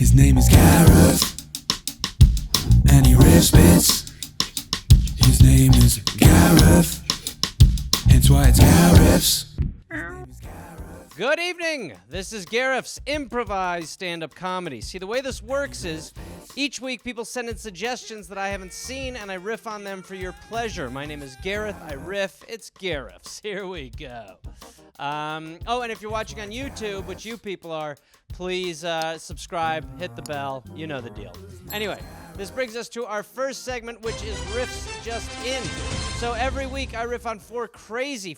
His name is Gareth, and he riffs bits. His name is Gareth, hence why it's Gareth's. Good evening. This is Gareth's improvised stand-up comedy. See, the way this works is each week people send in suggestions that I haven't seen, and I riff on them for your pleasure. My name is Gareth. I riff. It's Gareth's. Here we go. Oh, and if you're watching on YouTube, which you people are, please subscribe, hit the bell. You know the deal. Anyway, this brings us to our first segment, which is Riffs Just In. So every week I riff on four crazy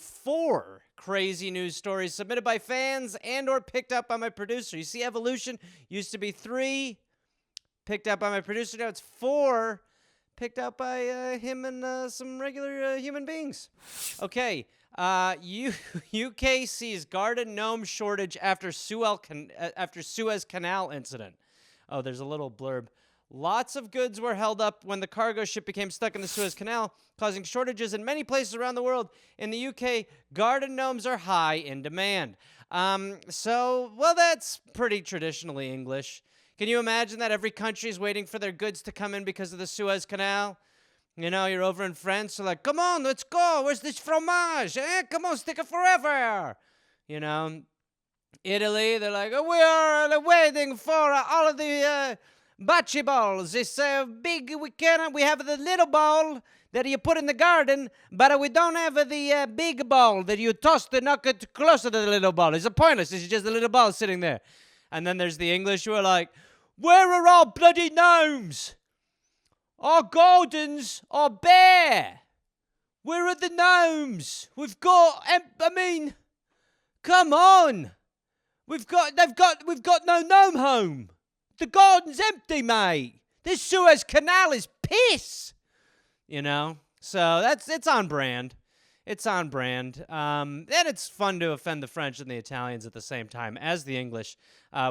news stories submitted by fans and or picked up by my producer. You see, evolution used to be 3, picked up by my producer. Now it's 4, picked out by him and some regular human beings. Okay, UK sees garden gnome shortage after Suez Canal incident. Oh, there's a little blurb. Lots of goods were held up when the cargo ship became stuck in the Suez Canal, causing shortages in many places around the world. In the UK, garden gnomes are high in demand. Well, that's pretty traditionally English. Can you imagine that every country is waiting for their goods to come in because of the Suez Canal? You know, you're over in France, so like, come on, let's go. Where's this fromage? Come on, stick it forever. You know, Italy, they're like, oh, we are waiting for all of the bocce balls. This big, we have the little ball that you put in the garden, but we don't have the big ball that you toss to knock it closer to the little ball. It's pointless. It's just a little ball sitting there. And then there's the English who are like, where are our bloody gnomes? Our gardens are bare. Where are the gnomes? We've got, come on. We've got no gnome home. The garden's empty, mate. This Suez Canal is piss. You know? So it's on brand. It's on brand. And it's fun to offend the French and the Italians at the same time as the English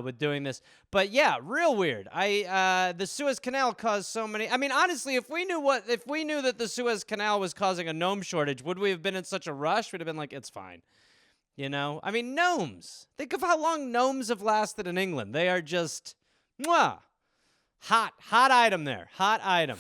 with doing this. But yeah, real weird. The Suez Canal caused so many. I mean, honestly, if we knew that the Suez Canal was causing a gnome shortage, would we have been in such a rush? We'd have been like, it's fine. You know? I mean, gnomes. Think of how long gnomes have lasted in England. They are just mwah. Hot item there. Hot item.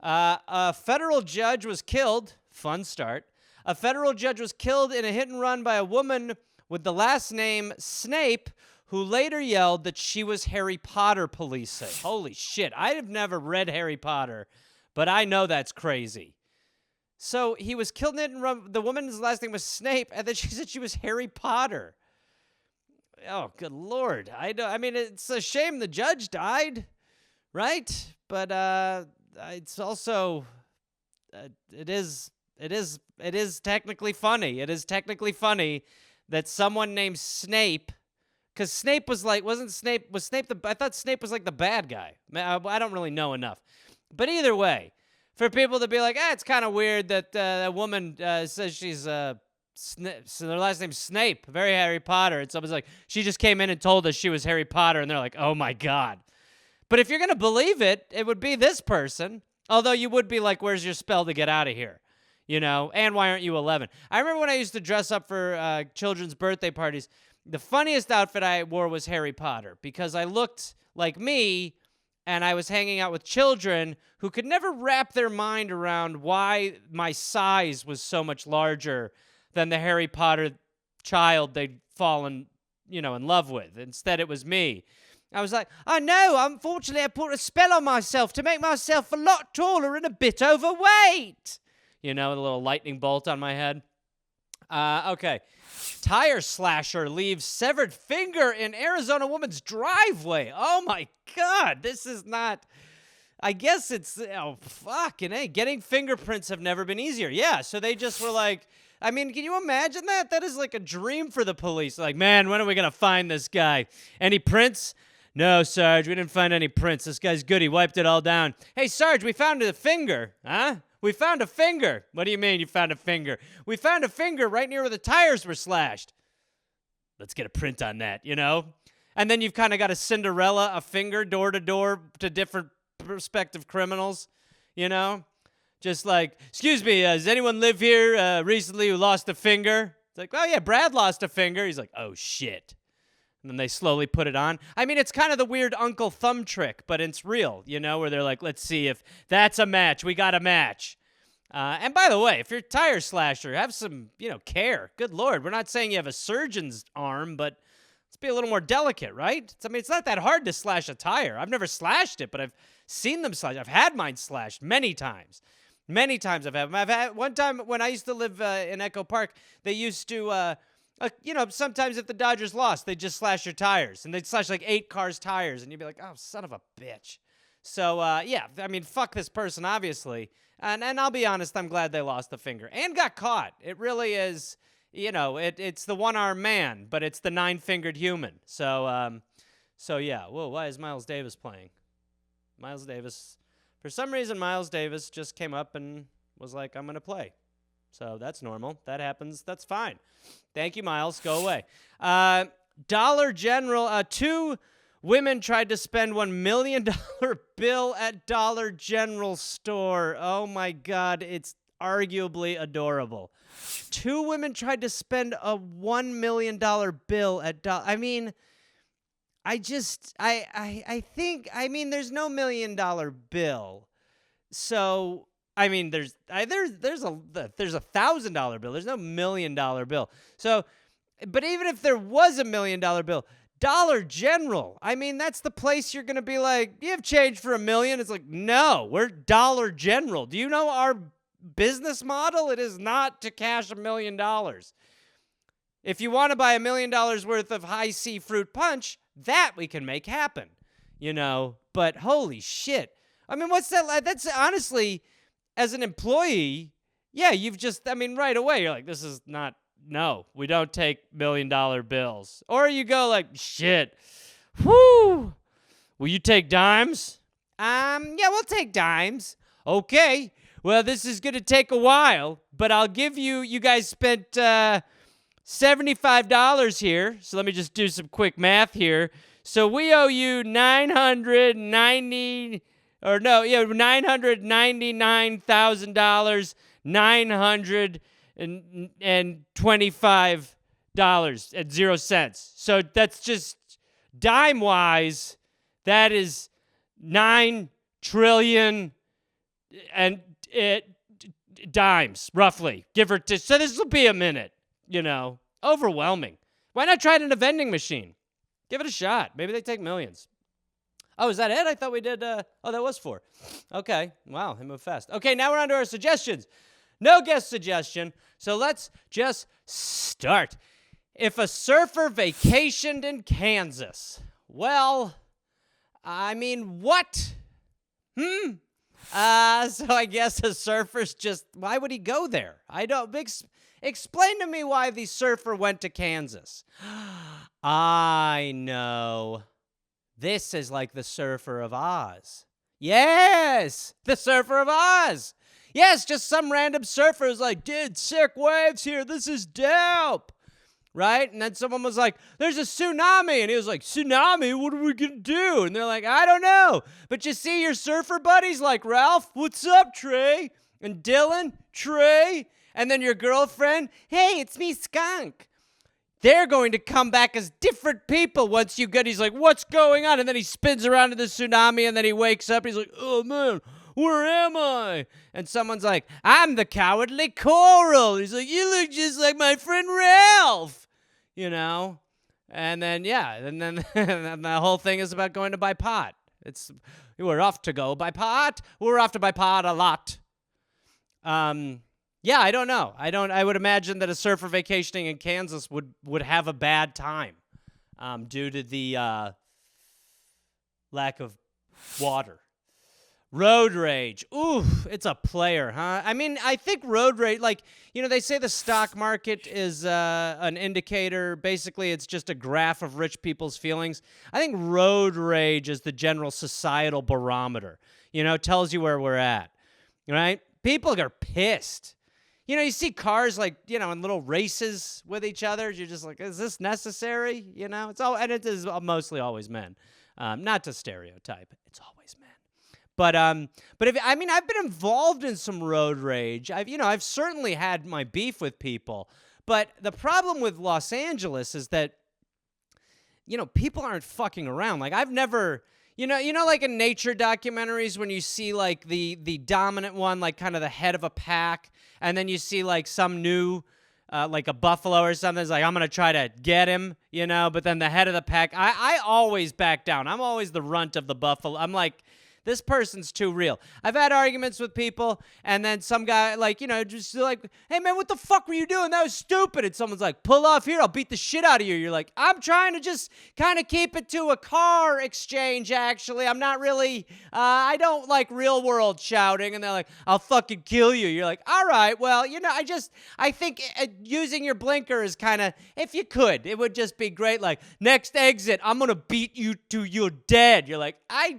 A federal judge was killed. Fun start. A federal judge was killed in a hit and run by a woman with the last name Snape, who later yelled that she was Harry Potter, police say. Holy shit. I have never read Harry Potter, but I know that's crazy. So he was killed in a hit and run. The woman's last name was Snape, and then she said she was Harry Potter. Oh, good Lord. I mean, it's a shame the judge died, right? But it's also, it is technically funny. It is technically funny that someone named Snape, because Snape was like, was Snape I thought Snape was like the bad guy. I don't really know enough. But either way, for people to be like, it's kind of weird that a woman says she's, so their last name's Snape, very Harry Potter. And someone's like, she just came in and told us she was Harry Potter. And they're like, oh my God. But if you're going to believe it, it would be this person. Although you would be like, where's your spell to get out of here? You know, and why aren't you 11? I remember when I used to dress up for children's birthday parties, the funniest outfit I wore was Harry Potter because I looked like me and I was hanging out with children who could never wrap their mind around why my size was so much larger than the Harry Potter child they'd fallen, in love with. Instead, it was me. I was like, oh no, unfortunately I put a spell on myself to make myself a lot taller and a bit overweight. A little lightning bolt on my head. Okay. Tire slasher leaves severed finger in Arizona woman's driveway. Oh my God, this is not... I guess it's... Oh, fucking A. Getting fingerprints have never been easier. Yeah, so they just were like... I mean, can you imagine that? That is like a dream for the police. Like, man, when are we going to find this guy? Any prints? No, Sarge, we didn't find any prints. This guy's good. He wiped it all down. Hey, Sarge, we found a finger. Huh? We found a finger. What do you mean you found a finger? We found a finger right near where the tires were slashed. Let's get a print on that, And then you've kind of got a Cinderella, a finger door to door to different prospective criminals, Just like, excuse me, does anyone live here recently who lost a finger? It's like, oh yeah, Brad lost a finger. He's like, oh shit. And then they slowly put it on. I mean, it's kind of the weird Uncle Thumb trick, but it's real, where they're like, let's see if that's a match. We got a match. And by the way, if you're a tire slasher, have some, care. Good Lord. We're not saying you have a surgeon's arm, but let's be a little more delicate, right? It's not that hard to slash a tire. I've never slashed it, but I've seen them slash. I've had mine slashed many times. Many times I've had them. I've had one time when I used to live in Echo Park, they used to, sometimes if the Dodgers lost, they'd just slash your tires. And they'd slash like 8 cars' tires. And you'd be like, oh, son of a bitch. So, fuck this person, obviously. And I'll be honest, I'm glad they lost the finger. And got caught. It really is, it's the one-armed man, but it's the 9-fingered human. So yeah. Whoa, why is Miles Davis playing? Miles Davis. For some reason, Miles Davis just came up and was like, I'm going to play. So that's normal. That happens. That's fine. Thank you, Miles. Go away. Dollar General. 2 women tried to spend $1 million bill at Dollar General store. Oh, my God. It's arguably adorable. 2 women tried to spend a $1 million bill at I mean, I think, there's no $1 million bill. So, there's a $1,000 bill. There's no $1 million bill. So, but even if there was a $1 million bill, Dollar General, that's the place you're going to be like, do you have change for $1 million? It's like, no, we're Dollar General. Do you know our business model? It is not to cash $1 million. If you want to buy $1 million worth of high C fruit punch, that we can make happen, but holy shit. What's that? That's honestly, as an employee, yeah, you've just, right away, you're like, this is not, no, we don't take $1 million bills. Or you go like, shit, whoo, will you take dimes? Yeah, we'll take dimes. Okay, well, this is going to take a while, but I'll give you guys spent $75 here. So let me just do some quick math here. So we owe you $999,000, $925.00. So that's just dime-wise, that is 9 trillion and dimes, roughly, give or take. So this will be a minute, overwhelming. Why not try it in a vending machine? Give it a shot. Maybe they take millions. Oh, is that it? I thought we did, that was 4. Okay, wow, I moved fast. Okay, now we're on to our suggestions. No guest suggestion, so let's just start. If a surfer vacationed in Kansas, well, what? So I guess a surfer's just, why would he go there? Explain to me why the surfer went to Kansas. I know. This is like the Surfer of Oz. Yes, the Surfer of Oz. Yes, just some random surfer who's like, dude, sick waves here. This is dope. Right? And then someone was like, there's a tsunami. And he was like, tsunami? What are we going to do? And they're like, I don't know. But you see your surfer buddies like Ralph? What's up, Trey? And Dylan? Trey? And then your girlfriend? Hey, it's me, Skunk. They're going to come back as different people once you get, he's like, what's going on? And then he spins around in the tsunami and then he wakes up. He's like, oh, man, where am I? And someone's like, I'm the cowardly coral. He's like, you look just like my friend Ralph. And then, yeah, and then and the whole thing is about going to buy pot. We're off to go buy pot. We're off to buy pot a lot. Yeah, I don't know. I would imagine that a surfer vacationing in Kansas would have a bad time due to the lack of water. Road rage. Ooh, it's a player, huh? I think road rage, they say the stock market is an indicator. Basically, it's just a graph of rich people's feelings. I think road rage is the general societal barometer. Tells you where we're at, right? People are pissed. You see cars in little races with each other. You're just like, is this necessary? And it is mostly always men. Not to stereotype, it's always men. But I've been involved in some road rage. I've certainly had my beef with people. But the problem with Los Angeles is that people aren't fucking around. Like, I've never, like in nature documentaries when you see like the dominant one, like kind of the head of a pack, and then you see like some new, like a buffalo or something, it's like, I'm going to try to get him, but then the head of the pack, I always back down. I'm always the runt of the buffalo. I'm like, this person's too real. I've had arguments with people, and then some guy, like, just like, hey, man, what the fuck were you doing? That was stupid. And someone's like, pull off here. I'll beat the shit out of you. You're like, I'm trying to just kind of keep it to a car exchange, actually. I'm not really, I don't like real world shouting. And they're like, I'll fucking kill you. You're like, all right, well, I think using your blinker is kind of, if you could, it would just be great. Like, next exit, I'm going to beat you to you're dead. You're like, I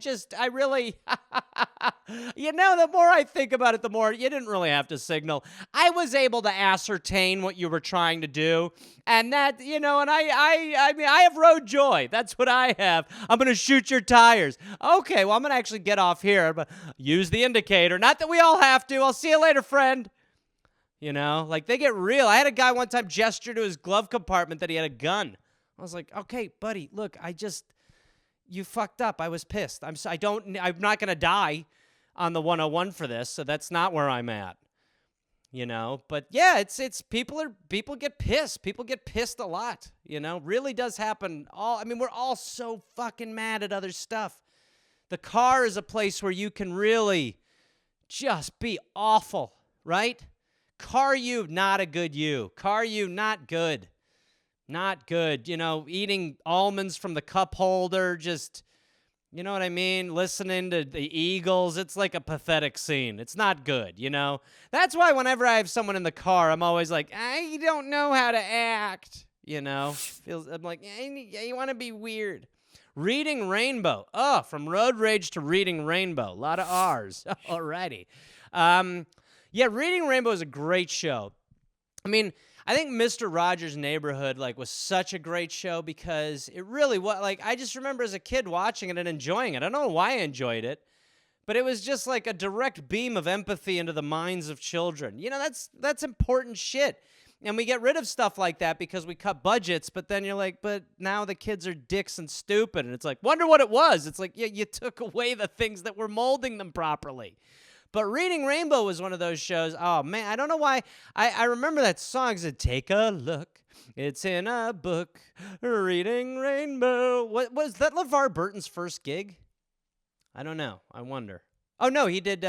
really... the more I think about it, the more you didn't really have to signal. I was able to ascertain what you were trying to do, and that, and I have road joy. That's what I have. I'm going to shoot your tires. Okay, well, I'm going to actually get off here, but use the indicator. Not that we all have to. I'll see you later, friend. Like, they get real. I had a guy one time gesture to his glove compartment that he had a gun. I was like, okay, buddy, look, you fucked up. I was pissed. I'm not going to die on the 101 for this, so that's not where I'm at. But yeah, it's people get pissed. People get pissed a lot, Really does happen. We're all so fucking mad at other stuff. The car is a place where you can really just be awful, right? Car you, not a good you. Car you, not good. Not good. Eating almonds from the cup holder, just, you know what I mean? Listening to the Eagles. It's like a pathetic scene. It's not good, That's why whenever I have someone in the car, I'm always like, I don't know how to act, I'm like, you want to be weird. Reading Rainbow. Oh, from Road Rage to Reading Rainbow. A lot of R's. Alrighty. Yeah, Reading Rainbow is a great show. I think Mr. Rogers' Neighborhood, was such a great show because it really was, I just remember as a kid watching it and enjoying it. I don't know why I enjoyed it, but it was just like a direct beam of empathy into the minds of children. That's important shit. And we get rid of stuff like that because we cut budgets, but then you're like, but now the kids are dicks and stupid. And it's like, wonder what it was. It's like, yeah, you took away the things that were molding them properly. But Reading Rainbow was one of those shows. Oh, man, I don't know why. I remember that song. It said, take a look. It's in a book. Reading Rainbow. What was that LeVar Burton's first gig? I don't know. I wonder. Oh, no, he did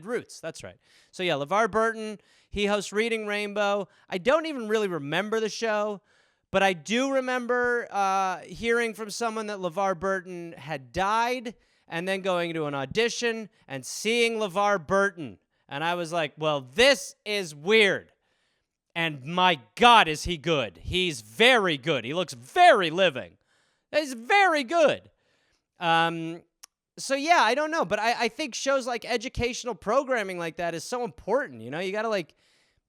Roots. That's right. So, yeah, LeVar Burton, he hosts Reading Rainbow. I don't even really remember the show, but I do remember hearing from someone that LeVar Burton had died, and then going to an audition and seeing LeVar Burton. And I was like, well, this is weird. And my God, is he good. He's very good. He looks very living. He's very good. So, yeah, I don't know. But I think shows like educational programming like that is so important. You got to,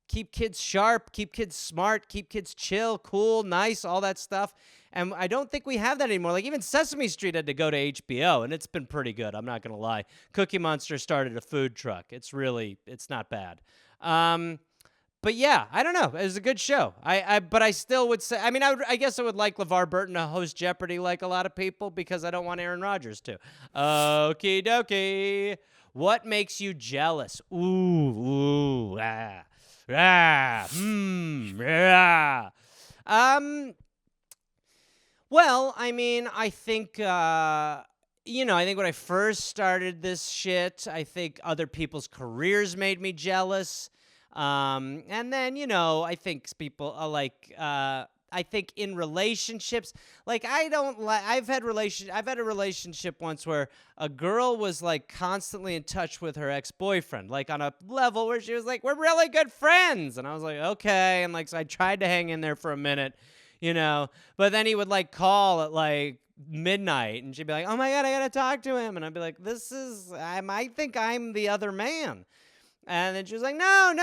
keep kids sharp, keep kids smart, keep kids chill, cool, nice, all that stuff. And I don't think we have that anymore. Even Sesame Street had to go to HBO, and it's been pretty good. I'm not going to lie. Cookie Monster started a food truck. It's not bad. But yeah, I don't know. It was a good show. But I still would say, I guess I would like LeVar Burton to host Jeopardy like a lot of people because I don't want Aaron Rodgers to. Okie dokie. What makes you jealous? Ooh, ah. Yeah. Yeah. Well, I think, I think when I first started this shit, I think other people's careers made me jealous. And then, I think people are I think in relationships, I've had a relationship once where a girl was constantly in touch with her ex-boyfriend, on a level where she was like, we're really good friends. And I was like, okay. And so I tried to hang in there for a minute, but then he would call at midnight and she'd be like, oh my God, I got to talk to him. And I'd be like, I think I'm the other man. And then she was like, no,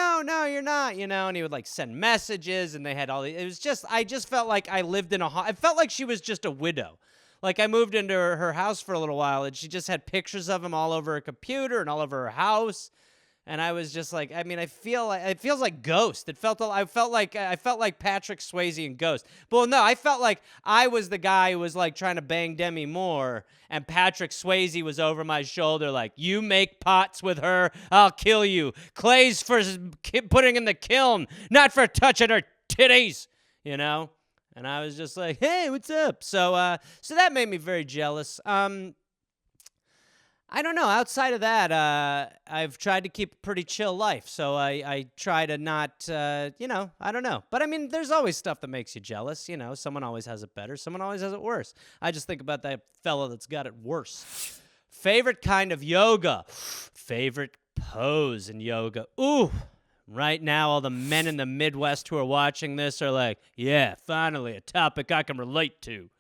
you're not, and he would send messages and they had all I just felt like I lived I felt like she was just a widow. I moved into her house for a little while and she just had pictures of him all over her computer and all over her house. And I was just like, I mean, I feel like it feels like Ghost. I felt like Patrick Swayze in Ghost. Well, no, I felt like I was the guy who was like trying to bang Demi Moore, and Patrick Swayze was over my shoulder, like, you make pots with her, I'll kill you. Clay's for putting in the kiln, not for touching her titties, you know. And I was just like, hey, what's up? So that made me very jealous. I don't know. Outside of that, I've tried to keep a pretty chill life. So I try to not, I don't know. But I mean, there's always stuff that makes you jealous. You know, someone always has it better. Someone always has it worse. I just think about that fella that's got it worse. Favorite kind of yoga. Favorite pose in yoga. Ooh. Right now, all the men in the Midwest who are watching this are like, yeah, finally, a topic I can relate to,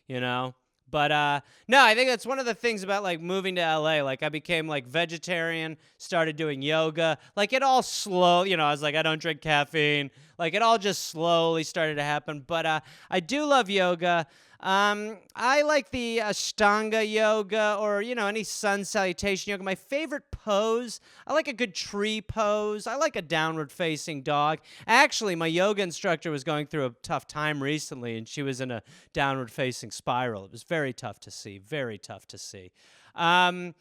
you know? But, no, I think that's one of the things about, like, moving to L.A. Like, I became, like, vegetarian, started doing yoga. Like, it all slow, you know, I was like, I don't drink caffeine. Like, it all just slowly started to happen. But I do love yoga. I like the Ashtanga yoga or, you know, any sun salutation yoga. My favorite pose, I like a good tree pose. I like a downward facing dog. Actually, my yoga instructor was going through a tough time recently, and she was in a downward facing spiral. It was very tough to see, very tough to see. But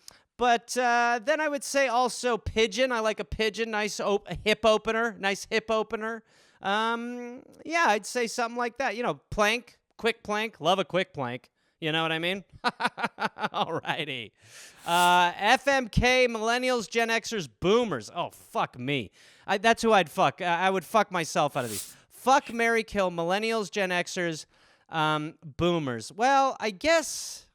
then I would say also pigeon. I like a pigeon, nice hip opener, nice hip opener. Yeah, I'd say something like that. You know, plank. Quick plank. Love a quick plank. You know what I mean? Alrighty. FMK, Millennials, Gen Xers, Boomers. Oh, fuck me. That's who I'd fuck. I would fuck myself out of these. Fuck, marry, kill, Millennials, Gen Xers, Boomers. Well, I guess,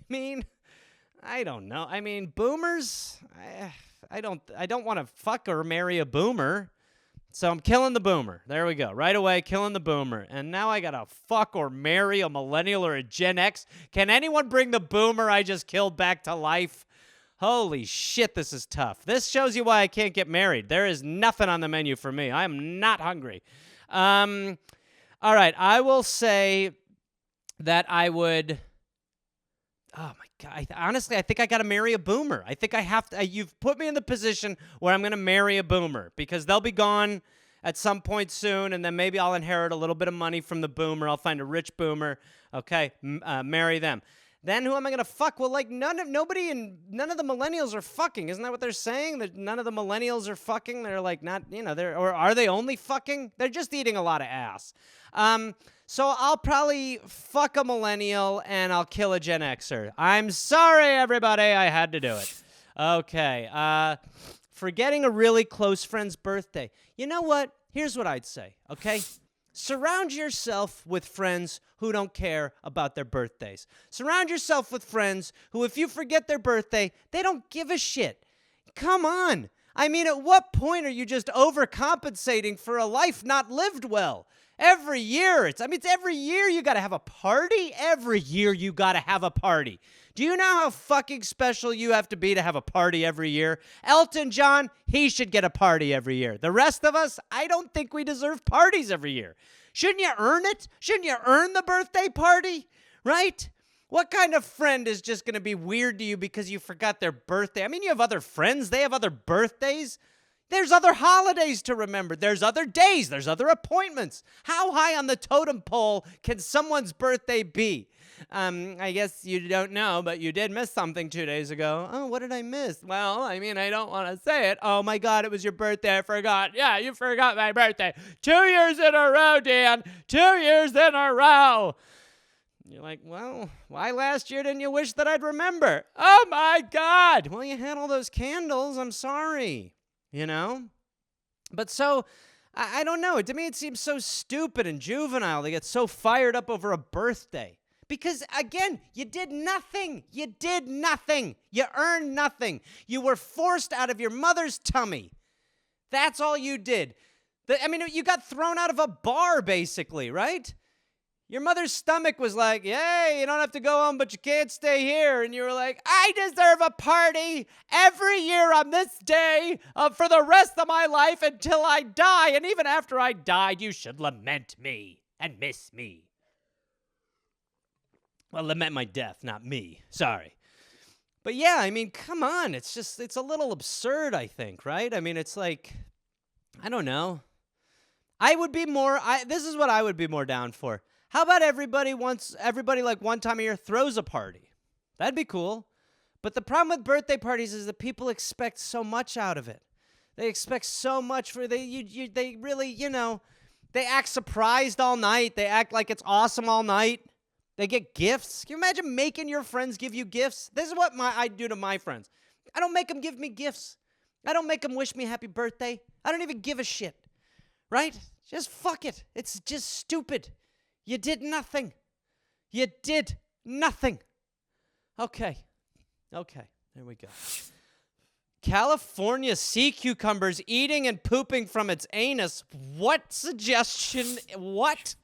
I don't know. I mean, Boomers, I don't want to fuck or marry a Boomer. So I'm killing the Boomer. There we go. Right away, killing the Boomer. And now I gotta fuck or marry a Millennial or a Gen X. Can anyone bring the Boomer I just killed back to life? Holy shit, this is tough. This shows you why I can't get married. There is nothing on the menu for me. I am not hungry. All right, I will say that I would... Oh, my God. Honestly, I think I got to marry a Boomer. I think I have to. You've put me in the position where I'm going to marry a Boomer because they'll be gone at some point soon, and then maybe I'll inherit a little bit of money from the Boomer. I'll find a rich Boomer. Okay, marry them. Then who am I going to fuck? Well, like, none of the Millennials are fucking. Isn't that what they're saying? That none of the Millennials are fucking? They're like not, you know, or are they only fucking? They're just eating a lot of ass. So I'll probably fuck a Millennial and I'll kill a Gen Xer. I'm sorry, everybody. I had to do it. Okay. Forgetting a really close friend's birthday. You know what? Here's what I'd say, okay? Surround yourself with friends who don't care about their birthdays. Surround yourself with friends who, if you forget their birthday, they don't give a shit. Come on. I mean, at what point are you just overcompensating for a life not lived well? Every year, it's every year you got to have a party. Every year you got to have a party. Do you know how fucking special you have to be to have a party every year? Elton John, he should get a party every year. The rest of us, I don't think we deserve parties every year. Shouldn't you earn it? Shouldn't you earn the birthday party? Right? What kind of friend is just going to be weird to you because you forgot their birthday? I mean, you have other friends. They have other birthdays. There's other holidays to remember. There's other days. There's other appointments. How high on the totem pole can someone's birthday be? I guess you don't know, but you did miss something 2 days ago. Oh, what did I miss? Well, I mean, I don't want to say it. Oh, my God, it was your birthday. I forgot. Yeah, you forgot my birthday. 2 years in a row, Dan. 2 years in a row. You're like, well, why last year didn't you wish that I'd remember? Oh, my God. Well, you had all those candles. I'm sorry. You know? But so, I don't know. To me, it seems so stupid and juvenile to get so fired up over a birthday. Because, again, you did nothing. You did nothing. You earned nothing. You were forced out of your mother's tummy. That's all you did. You got thrown out of a bar, basically, right? Your mother's stomach was like, yay, you don't have to go home, but you can't stay here. And you were like, I deserve a party every year on this day for the rest of my life until I die. And even after I died, you should lament me and miss me. Well, lament my death, not me. Sorry. But yeah, I mean, come on. It's a little absurd, I think, right? I mean, it's like, I don't know. This is what I would be more down for. How about everybody like one time a year throws a party? That'd be cool. But the problem with birthday parties is that people expect so much out of it. They expect so much they really, they act surprised all night. They act like it's awesome all night. They get gifts. Can you imagine making your friends give you gifts? This is what I do to my friends. I don't make them give me gifts. I don't make them wish me happy birthday. I don't even give a shit. Right? Just fuck it. It's just stupid. You did nothing. You did nothing. Okay. There we go. California sea cucumbers eating and pooping from its anus. What suggestion? What?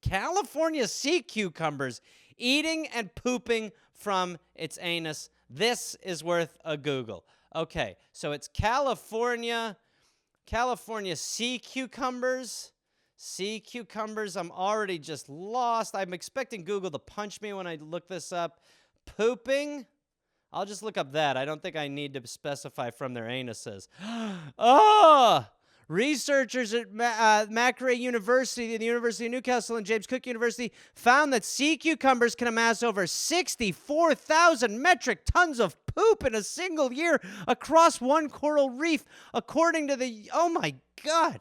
California sea cucumbers eating and pooping from its anus. This is worth a Google. Okay, so it's California sea cucumbers. Sea cucumbers. I'm already just lost. I'm expecting Google to punch me when I look this up. Pooping. I'll just look up that. I don't think I need to specify from their anuses. Oh! Researchers at Macquarie University, the University of Newcastle, and James Cook University found that sea cucumbers can amass over 64,000 metric tons of poop in a single year across one coral reef, according to oh my God.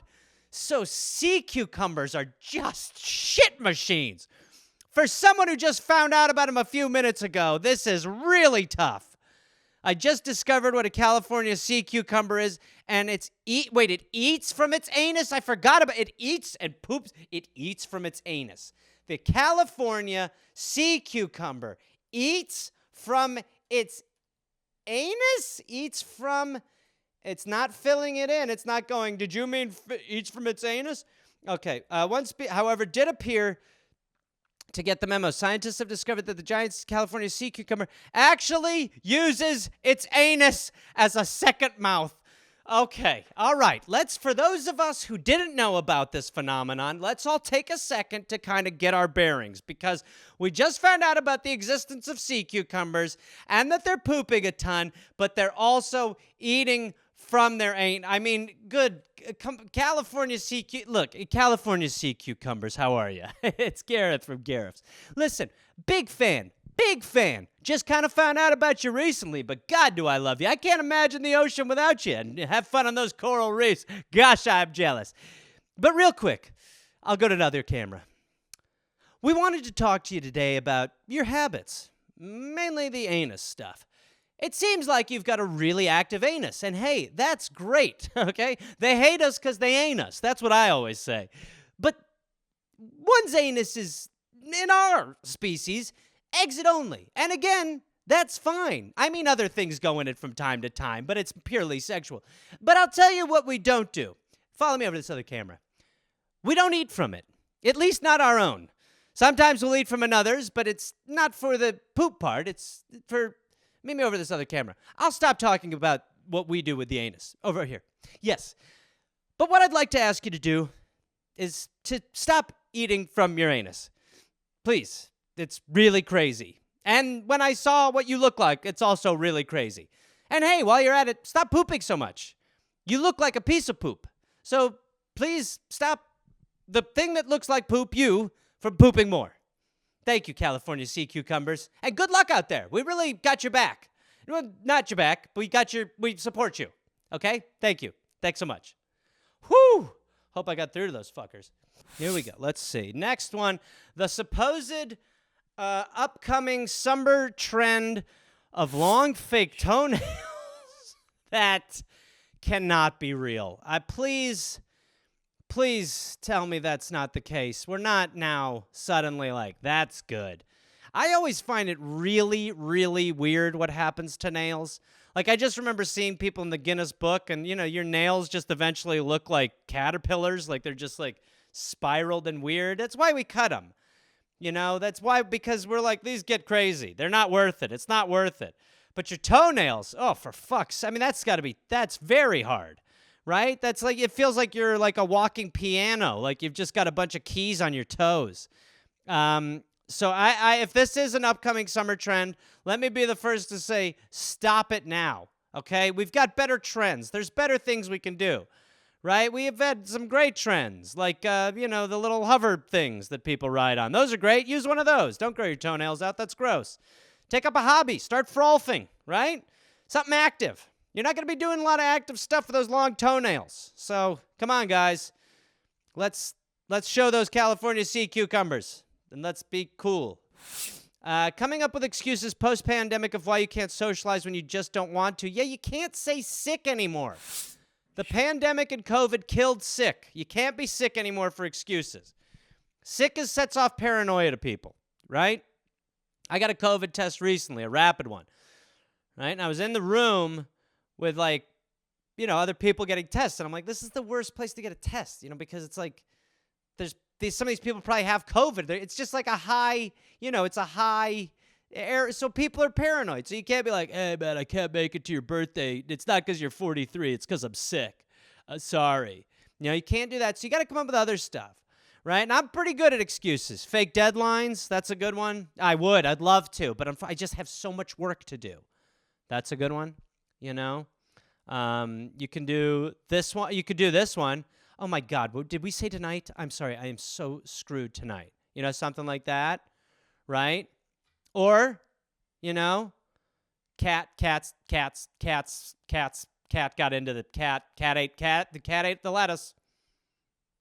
So sea cucumbers are just shit machines. For someone who just found out about them a few minutes ago, this is really tough. I just discovered what a California sea cucumber is, and it eats from its anus? I forgot about it. It eats and poops. It eats from its anus. The California sea cucumber eats from its anus? It's not filling it in. It's not going, did you mean eats from its anus? Okay. However, did appear to get the memo. Scientists have discovered that the giant California sea cucumber actually uses its anus as a second mouth. Okay, all right. For those of us who didn't know about this phenomenon, let's all take a second to kind of get our bearings, because we just found out about the existence of sea cucumbers and that they're pooping a ton, but they're also eating from their anus. I mean, good. California sea cucumbers, how are you? It's Gareth from Gareth's. Listen, big fan. Just kind of found out about you recently, but God, do I love you. I can't imagine the ocean without you, and have fun on those coral reefs. Gosh, I'm jealous. But real quick, I'll go to another camera. We wanted to talk to you today about your habits, mainly the anus stuff. It seems like you've got a really active anus, and hey, that's great, okay? They hate us because they ain't us. That's what I always say. But one's anus is, in our species, exit only. And again, that's fine. I mean, other things go in it from time to time, but it's purely sexual. But I'll tell you what we don't do. Follow me over to this other camera. We don't eat from it, at least not our own. Sometimes we'll eat from another's, but it's not for the poop part. It's for... Meet me over this other camera. I'll stop talking about what we do with the anus. Over here. Yes. But what I'd like to ask you to do is to stop eating from your anus. Please. It's really crazy. And when I saw what you look like, it's also really crazy. And hey, while you're at it, stop pooping so much. You look like a piece of poop. So please stop the thing that looks like poop from pooping more. Thank you, California sea cucumbers. And good luck out there. We really got your back. Well, not your back, but we support you. Okay? Thank you. Thanks so much. Whew! Hope I got through to those fuckers. Here we go. Let's see. Next one. The supposed upcoming summer trend of long fake toenails. That cannot be real. Please tell me that's not the case. We're not now suddenly like, that's good. I always find it really, really weird what happens to nails. Like, I just remember seeing people in the Guinness Book, and, your nails just eventually look like caterpillars, like they're just, like, spiraled and weird. That's why we cut them. That's why, because we're like, these get crazy. They're not worth it. It's not worth it. But your toenails, oh, for fuck's... I mean, that's very hard. Right? That's like, it feels like you're like a walking piano, like you've just got a bunch of keys on your toes. So I if this is an upcoming summer trend, let me be the first to say, stop it now, okay? We've got better trends. There's better things we can do, right? We have had some great trends, like, the little hover things that people ride on. Those are great. Use one of those. Don't grow your toenails out. That's gross. Take up a hobby. Start frolfing, right? Something active. You're not going to be doing a lot of active stuff for those long toenails. So come on, guys. Let's show those California sea cucumbers, and let's be cool. Coming up with excuses post-pandemic of why you can't socialize when you just don't want to. Yeah, you can't say sick anymore. The pandemic and COVID killed sick. You can't be sick anymore for excuses. Sick sets off paranoia to people, right? I got a COVID test recently, a rapid one, right? And I was in the room with, other people getting tests. And I'm like, this is the worst place to get a test, because it's like some of these people probably have COVID. It's just like a high, it's a high air. So people are paranoid. So you can't be like, hey, man, I can't make it to your birthday. It's not because you're 43. It's because I'm sick. Sorry. You can't do that. So you got to come up with other stuff, right? And I'm pretty good at excuses. Fake deadlines, that's a good one. I'd love to, but I just have so much work to do. That's a good one, You can do this one. You could do this one. Oh, my God. Did we say tonight? I'm sorry. I am so screwed tonight. Something like that, right? Or, cat got into the cat ate the lettuce.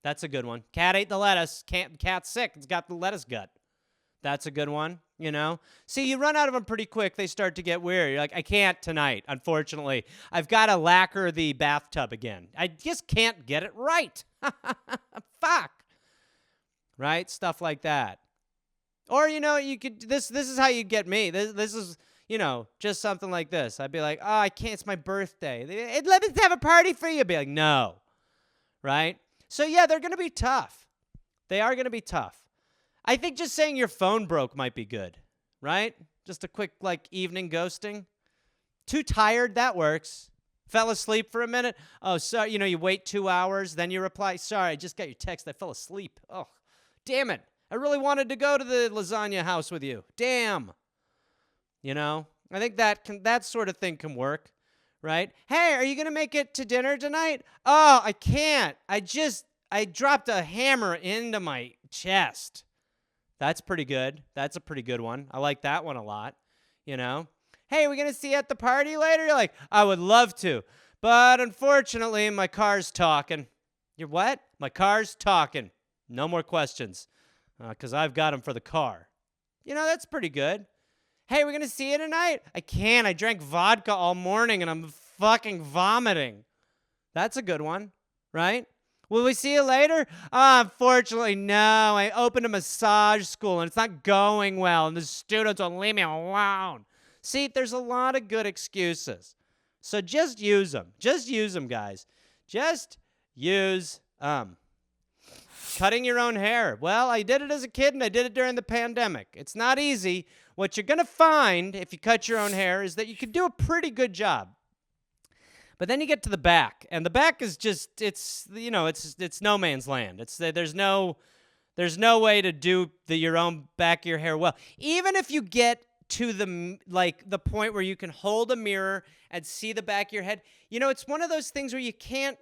That's a good one. Cat ate the lettuce. Cat's sick. It's got the lettuce gut. That's a good one, See, you run out of them pretty quick. They start to get weird. You're like, I can't tonight, unfortunately. I've got to lacquer the bathtub again. I just can't get it right. Fuck. Right? Stuff like that. Or, you could, this is how you get me. This is, just something like this. I'd be like, oh, I can't, it's my birthday. Let me have a party for you. I'd be like, no. Right? So, yeah, they're going to be tough. They are going to be tough. I think just saying your phone broke might be good, right? Just a quick, evening ghosting. Too tired, that works. Fell asleep for a minute. Oh, sorry, you wait 2 hours, then you reply, sorry, I just got your text, I fell asleep. Oh, damn it. I really wanted to go to the lasagna house with you. Damn. I think that sort of thing can work, right? Hey, are you going to make it to dinner tonight? Oh, I can't. I dropped a hammer into my chest. That's pretty good. That's a pretty good one. I like that one a lot, Hey, are we going to see you at the party later? You're like, I would love to, but unfortunately, my car's talking. You're what? My car's talking. No more questions, because I've got them for the car. That's pretty good. Hey, we're going to see you tonight? I can't. I drank vodka all morning, and I'm fucking vomiting. That's a good one, right? Will we see you later? Unfortunately, no. I opened a massage school, and it's not going well, and the students won't leave me alone. See, there's a lot of good excuses. So just use them. Just use them, guys. Just use them. Cutting your own hair. Well, I did it as a kid, and I did it during the pandemic. It's not easy. What you're going to find if you cut your own hair is that you can do a pretty good job. But then you get to the back, and the back is just, it's no man's land. There's no way to do your own back of your hair well. Even if you get to the point where you can hold a mirror and see the back of your head, it's one of those things where you can't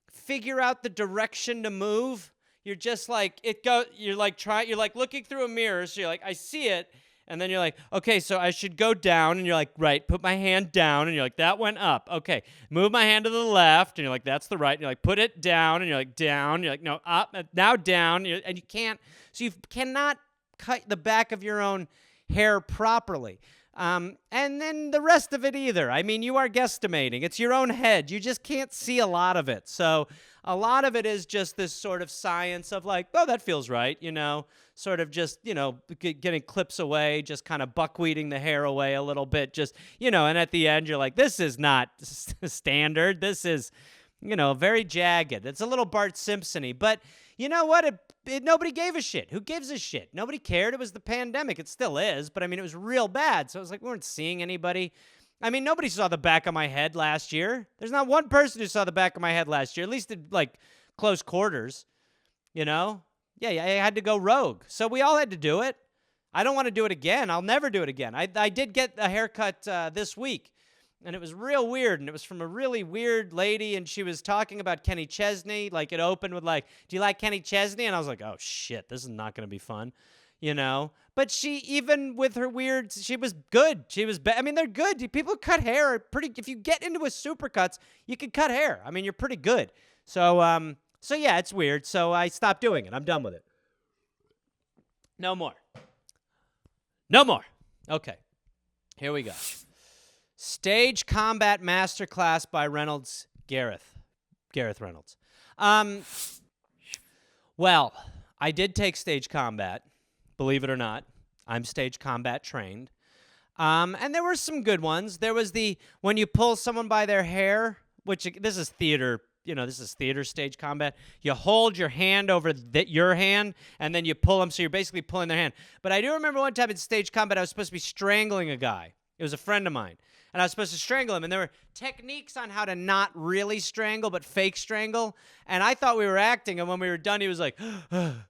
figure out the direction to move. You're just you're looking through a mirror, so you're like, I see it. And then you're like, okay, so I should go down. And you're like, right, put my hand down. And you're like, that went up. Okay, move my hand to the left. And you're like, that's the right. And you're like, put it down. And you're like, down. And you're like, no, up, now down. And you can't, so you cannot cut the back of your own hair properly. And then the rest of it either. I mean, you are guesstimating. It's your own head. You just can't see a lot of it. So a lot of it is just this sort of science of oh, that feels right, sort of just, getting clips away, just kind of buckwheating the hair away a little bit, just, and at the end you're like, this is not standard. This is, very jagged. It's a little Bart Simpson-y, but you know what? Nobody gave a shit. Who gives a shit? Nobody cared. It was the pandemic. It still is, but I mean, it was real bad. So it was like, we weren't seeing anybody. I mean, nobody saw the back of my head last year. There's not one person who saw the back of my head last year, at least in close quarters, Yeah, I had to go rogue. So we all had to do it. I don't want to do it again. I'll never do it again. I did get a haircut this week, and it was real weird, and it was from a really weird lady, and she was talking about Kenny Chesney. Like, it opened with, like, do you like Kenny Chesney? And I was like, oh, shit, this is not going to be fun, you know? But she, even with her weird, she was good. She was, I mean, they're good. People who cut hair are pretty, if you get into a supercuts, you can cut hair. I mean, you're pretty good. So yeah, it's weird. So I stopped doing it. I'm done with it. No more. No more. Okay. Here we go. Stage Combat Masterclass by Reynolds, Gareth Reynolds. Well, I did take stage combat, believe it or not. I'm stage combat trained. And there were some good ones. There was when you pull someone by their hair, which this is theater, this is theater stage combat. You hold your hand over your hand, and then you pull them, so you're basically pulling their hand. But I do remember one time in stage combat, I was supposed to be strangling a guy. It was a friend of mine. And I was supposed to strangle him, and there were techniques on how to not really strangle, but fake strangle. And I thought we were acting, and when we were done, he was like, and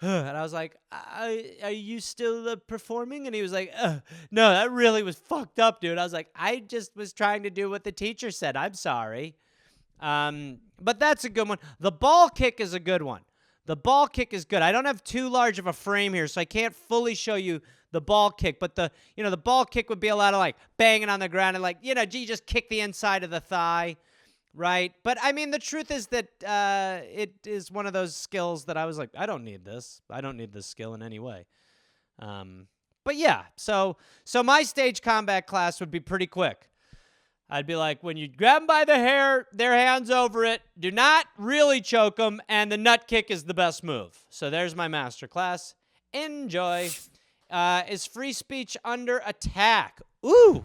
I was like, are you still performing? And he was like, no, that really was fucked up, dude. I was like, I just was trying to do what the teacher said. I'm sorry. But that's a good one. The ball kick is a good one. The ball kick is good. I don't have too large of a frame here, so I can't fully show you the ball kick, but the ball kick would be a lot of like banging on the ground and like, you just kick the inside of the thigh, right? But I mean, the truth is that it is one of those skills that I was like, I don't need this. I don't need this skill in any way. But yeah, so my stage combat class would be pretty quick. I'd be like, when you grab them by the hair, their hands over it, do not really choke them, and the nut kick is the best move. So there's my master class. Enjoy. Is free speech under attack? Ooh,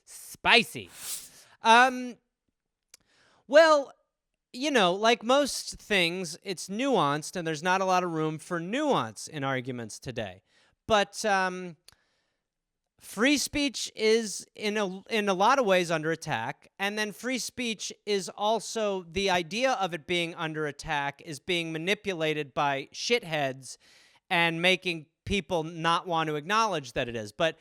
spicy. Well, like most things, it's nuanced, and there's not a lot of room for nuance in arguments today. But free speech is in a lot of ways under attack, and then free speech is also, the idea of it being under attack is being manipulated by shitheads and making people not want to acknowledge that it is. But,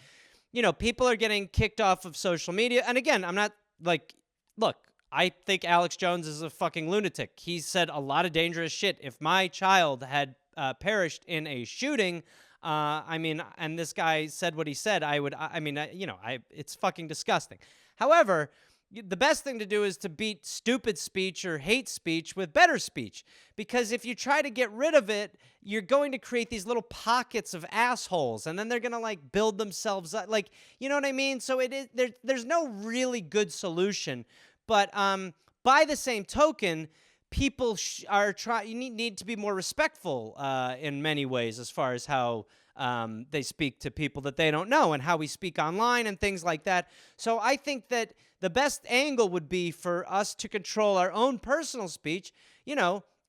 people are getting kicked off of social media. And again, I'm not like, look, I think Alex Jones is a fucking lunatic. He said a lot of dangerous shit. If my child had perished in a shooting, and this guy said what he said, it's fucking disgusting. However, the best thing to do is to beat stupid speech or hate speech with better speech. Because if you try to get rid of it, you're going to create these little pockets of assholes, and then they're going to like build themselves up. Like, you know what I mean? So there's no really good solution. But by the same token, people you need to be more respectful in many ways as far as how they speak to people that they don't know and how we speak online and things like that. So I think that the best angle would be for us to control our own personal speech,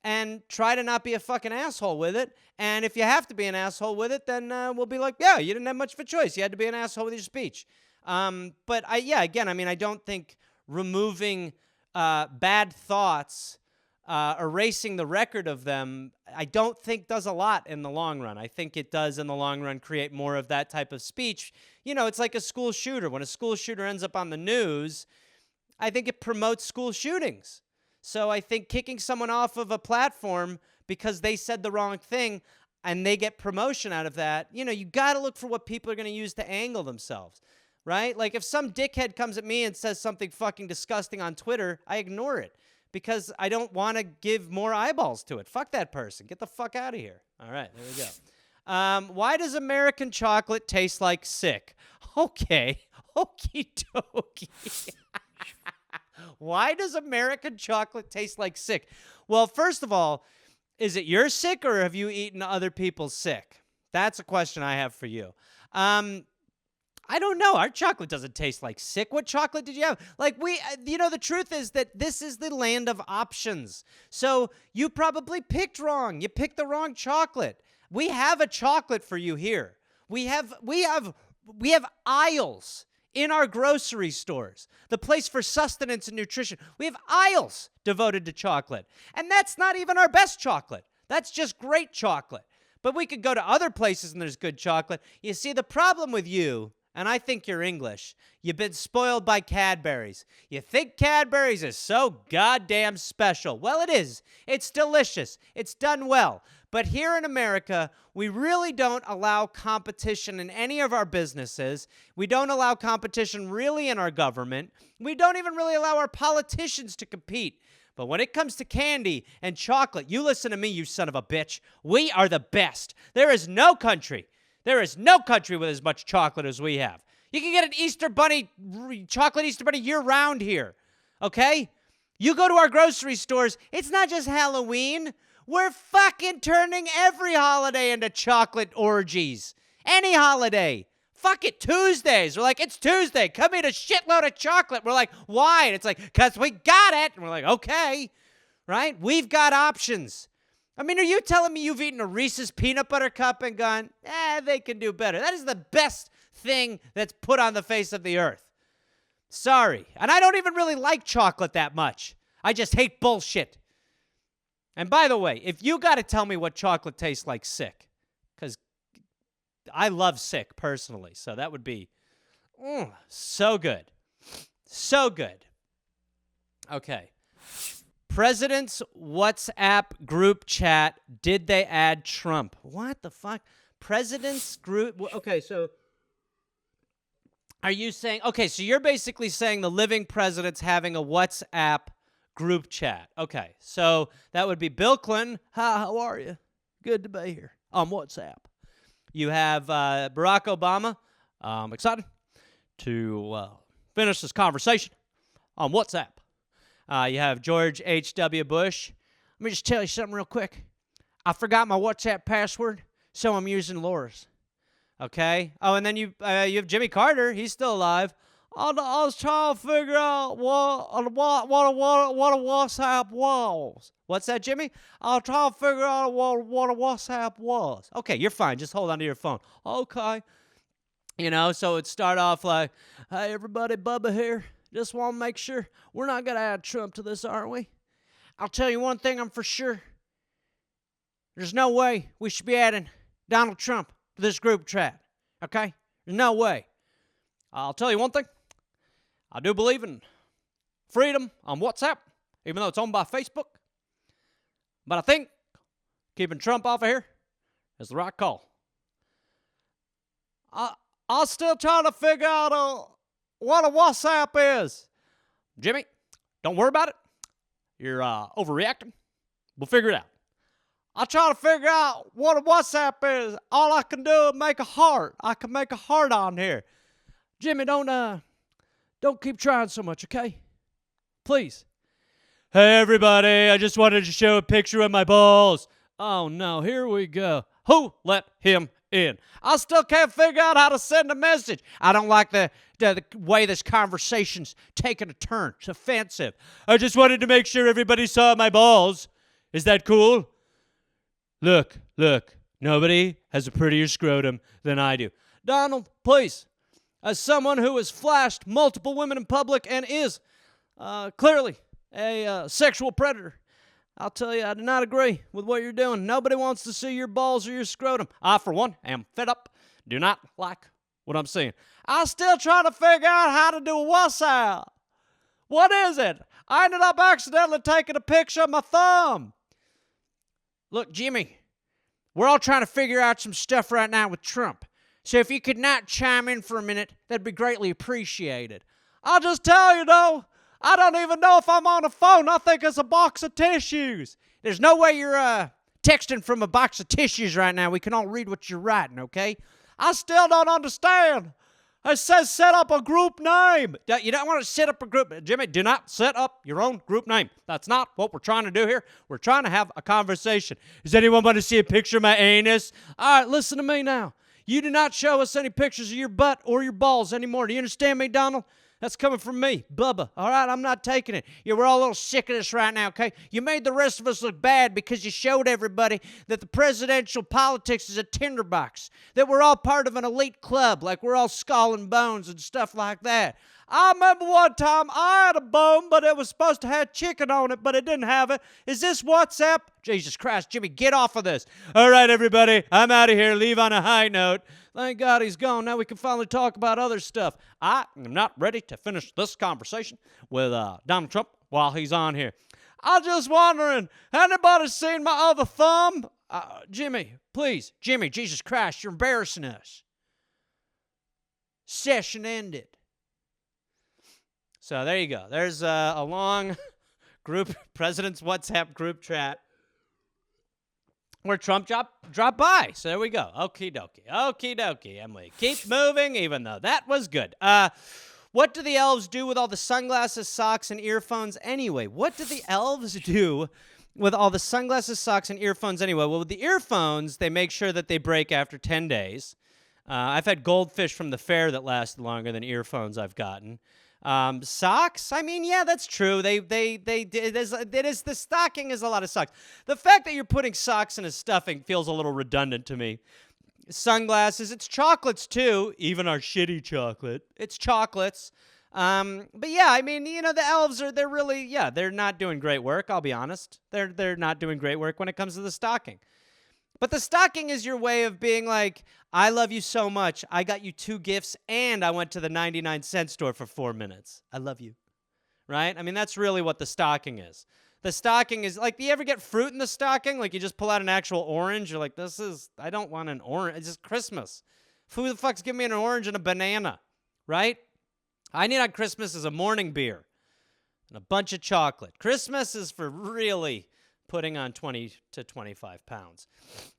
and try to not be a fucking asshole with it. And if you have to be an asshole with it, then we'll be like, yeah, you didn't have much of a choice. You had to be an asshole with your speech. But I don't think removing bad thoughts, erasing the record of them, I don't think does a lot in the long run. I think it does in the long run create more of that type of speech. It's like a school shooter. When a school shooter ends up on the news, I think it promotes school shootings. So I think kicking someone off of a platform because they said the wrong thing and they get promotion out of that, you got to look for what people are going to use to angle themselves, right? Like if some dickhead comes at me and says something fucking disgusting on Twitter, I ignore it. Because I don't want to give more eyeballs to it. Fuck that person. Get the fuck out of here. All right, there we go. Why does American chocolate taste like sick? Okay. Okie dokie. Why does American chocolate taste like sick? Well, first of all, is it your sick or have you eaten other people's sick? That's a question I have for you. I don't know. Our chocolate doesn't taste like sick. What chocolate did you have? Like the truth is that this is the land of options. So you probably picked wrong. You picked the wrong chocolate. We have a chocolate for you here. We have aisles in our grocery stores, the place for sustenance and nutrition. We have aisles devoted to chocolate. And that's not even our best chocolate. That's just great chocolate. But we could go to other places and there's good chocolate. You see, the problem with you, and I think you're English, you've been spoiled by Cadbury's. You think Cadbury's is so goddamn special. Well, it is. It's delicious. It's done well. But here in America, we really don't allow competition in any of our businesses. We don't allow competition really in our government. We don't even really allow our politicians to compete. But when it comes to candy and chocolate, you listen to me, you son of a bitch. We are the best. There is no country with as much chocolate as we have. You can get an Easter Bunny, chocolate Easter Bunny year-round here, okay? You go to our grocery stores, it's not just Halloween. We're fucking turning every holiday into chocolate orgies. Any holiday. Fuck it, Tuesdays. We're like, it's Tuesday. Come eat a shitload of chocolate. We're like, why? And it's like, because we got it. And we're like, okay, right? We've got options. I mean, are you telling me you've eaten a Reese's peanut butter cup and gone, they can do better? That is the best thing that's put on the face of the earth. Sorry. And I don't even really like chocolate that much. I just hate bullshit. And by the way, if you got to tell me what chocolate tastes like, sick. Because I love sick personally. So that would be so good. So good. Okay. President's WhatsApp group chat. Did they add Trump? What the fuck? President's group. Okay, so are you saying, okay, so you're basically saying the living president's having a WhatsApp group chat. Okay, so that would be Bill Clinton. Hi, how are you? Good to be here on WhatsApp. You have Barack Obama. I'm excited to finish this conversation on WhatsApp. You have George H.W. Bush. Let me just tell you something real quick. I forgot my WhatsApp password, so I'm using Laura's. Okay? Oh, and then you have Jimmy Carter. He's still alive. I was trying to figure out what a WhatsApp was. What's that, Jimmy? I was trying to figure out what a WhatsApp was. Okay, you're fine. Just hold on to your phone. Okay. You know, so it'd start off like, hey, everybody, Bubba here. Just want to make sure we're not going to add Trump to this, aren't we? I'll tell you one thing I'm for sure. There's no way we should be adding Donald Trump to this group chat. Okay? There's no way. I'll tell you one thing. I do believe in freedom on WhatsApp, even though it's owned by Facebook. But I think keeping Trump off of here is the right call. I'll still try to figure out what a WhatsApp is. Jimmy, don't worry about it. You're overreacting. We'll figure it out. I'll try to figure out what a WhatsApp is. All I can do is make a heart. I can make a heart on here. Jimmy, don't keep trying so much, okay? Please. Hey, everybody, I just wanted to show a picture of my balls. Oh, no, here we go. Who let him in? I still can't figure out how to send a message. I don't like the way this conversation's taking a turn. It's offensive. I just wanted to make sure everybody saw my balls. Is that cool? Look. Nobody has a prettier scrotum than I do. Donald, please. As someone who has flashed multiple women in public and is clearly a sexual predator, I'll tell you, I do not agree with what you're doing. Nobody wants to see your balls or your scrotum. I, for one, am fed up. Do not like what I'm seeing. I still try to figure out how to do a WhatsApp. What is it? I ended up accidentally taking a picture of my thumb. Look, Jimmy, we're all trying to figure out some stuff right now with Trump. So if you could not chime in for a minute, that'd be greatly appreciated. I'll just tell you, though, I don't even know if I'm on a phone. I think it's a box of tissues. There's no way you're texting from a box of tissues right now. We can all read what you're writing, okay? I still don't understand. It says set up a group name. You don't want to set up a group. Jimmy, do not set up your own group name. That's not what we're trying to do here. We're trying to have a conversation. Does anyone want to see a picture of my anus? All right, listen to me now. You do not show us any pictures of your butt or your balls anymore. Do you understand me, Donald? That's coming from me, Bubba. All right, I'm not taking it. Yeah, we're all a little sick of this right now, okay? You made the rest of us look bad because you showed everybody that the presidential politics is a tinderbox, that we're all part of an elite club, like we're all skull and bones and stuff like that. I remember one time I had a bone, but it was supposed to have chicken on it, but it didn't have it. Is this WhatsApp? Jesus Christ, Jimmy, get off of this. All right, everybody, I'm out of here. Leave on a high note. Thank God he's gone. Now we can finally talk about other stuff. I am not ready to finish this conversation with Donald Trump while he's on here. I'm just wondering, anybody seen my other thumb? Jimmy, please. Jimmy, Jesus Christ, you're embarrassing us. Session ended. So there you go. There's a long President's WhatsApp group chat where Trump dropped by. So there we go. Okie dokie, Emily. Keep moving, even though that was good. What do the elves do with all the sunglasses, socks, and earphones anyway? What do the elves do with all the sunglasses, socks, and earphones anyway? Well, with the earphones, they make sure that they break after 10 days. I've had goldfish from the fair that lasted longer than earphones I've gotten. Socks? I mean, yeah, that's true. The stocking is a lot of socks. The fact that you're putting socks in a stuffing feels a little redundant to me. Sunglasses, it's chocolates too, even our shitty chocolate. It's chocolates. But yeah, I mean, the elves they're not doing great work, I'll be honest. They're not doing great work when it comes to the stocking. But the stocking is your way of being like, I love you so much. I got you 2 gifts, and I went to the 99-cent store for 4 minutes. I love you. Right? I mean, that's really what the stocking is. The stocking is, like, do you ever get fruit in the stocking? Like, you just pull out an actual orange. You're like, I don't want an orange. It's just Christmas. Who the fuck's giving me an orange and a banana? Right? I need on Christmas is a morning beer and a bunch of chocolate. Christmas is for really putting on 20 to 25 pounds.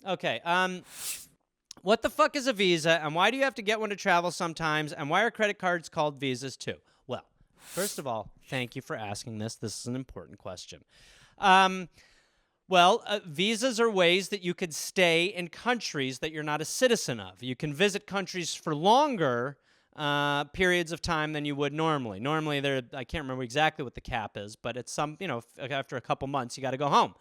Okay, what the fuck is a visa, and why do you have to get one to travel sometimes, and why are credit cards called visas too? Well, first of all, thank you for asking this. This is an important question. Visas are ways that you could stay in countries that you're not a citizen of. You can visit countries for longer periods of time than you would normally. Normally, I can't remember exactly what the cap is, but it's after a couple months, you got to go home.